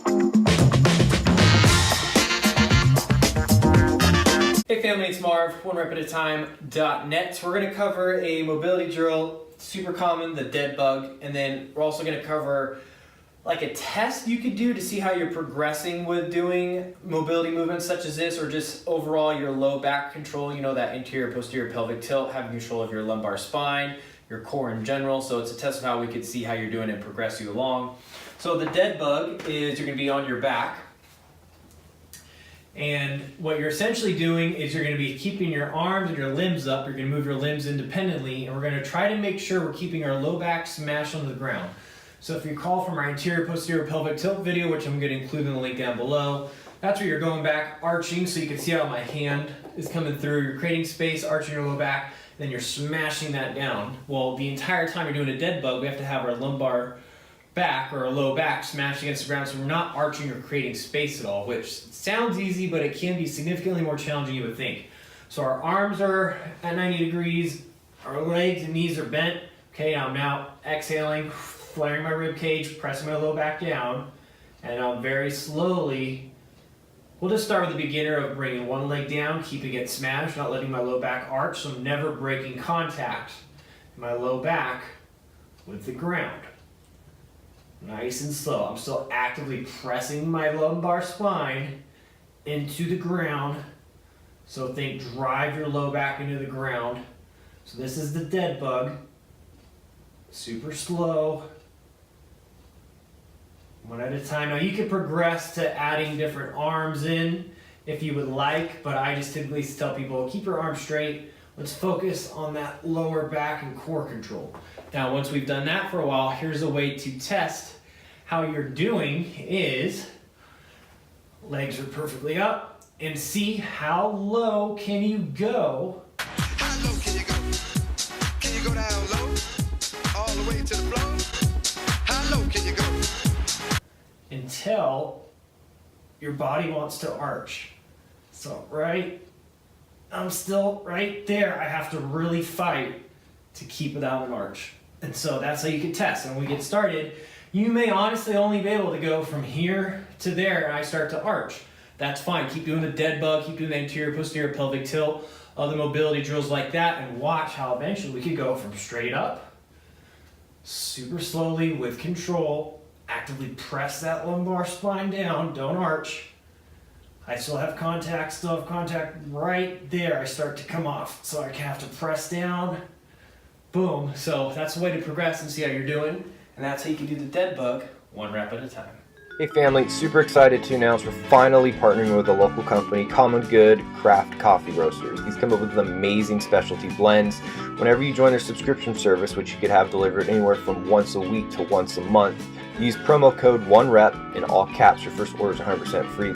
Hey family, it's Marv, onerep-at-a-time.net. So we're going to cover a mobility drill, super common, the dead bug, and then we're also going to cover like a test you could do to see how you're progressing with doing mobility movements such as this, or just overall your low back control, you know, that anterior posterior pelvic tilt, having control of your lumbar spine, your core in general. So it's a test of how we could see how you're doing and progress you along. So the dead bug is you're going to be on your back. And what you're essentially doing is you're going to be keeping your arms and your limbs up. You're going to move your limbs independently, and we're going to try to make sure we're keeping our low back smashed onto the ground. So if you recall from our anterior posterior pelvic tilt video, which I'm going to include in the link down below, that's where you're going back, arching, so you can see how my hand is coming through. You're creating space, arching your low back, then you're smashing that down. Well, the entire time you're doing a dead bug, we have to have our lumbar back or a low back smashed against the ground, so we're not arching or creating space at all, which sounds easy, but it can be significantly more challenging than you would think. So our arms are at 90 degrees, our legs and knees are bent. Okay, I'm now exhaling, flaring my rib cage, pressing my low back down, and I'm very slowly, we'll just start with the beginner of bringing one leg down, keeping it smashed, not letting my low back arch, so I'm never breaking contact in my low back with the ground. Nice and slow. I'm still actively pressing my lumbar spine into the ground. So think drive your low back into the ground. So this is the dead bug. Super slow. One at a time. Now you can progress to adding different arms in if you would like, but I just typically tell people keep your arms straight. Let's focus on that lower back and core control. Now, once we've done that for a while, here's a way to test how you're doing is legs are perfectly up and see how low can you go. How low can you go? Can you go down low? All the way to the floor? How low can you go? Until your body wants to arch. So I'm still right there. I have to really fight to keep without an arch. And so that's how you can test. And when we get started, you may honestly only be able to go from here to there and I start to arch. That's fine. Keep doing the dead bug, keep doing the anterior posterior pelvic tilt, other mobility drills like that, and watch how eventually we could go from straight up, super slowly with control, actively press that lumbar spine down, don't arch. I still have contact right there. I start to come off. So I have to press down. Boom. So that's the way to progress and see how you're doing. And that's how you can do the dead bug, one rep at a time. Hey family, super excited to announce we're finally partnering with a local company, Common Good Craft Coffee Roasters. These come up with amazing specialty blends. Whenever you join their subscription service, which you could have delivered anywhere from once a week to once a month, use promo code ONEREP in all caps. Your first order is 100% free.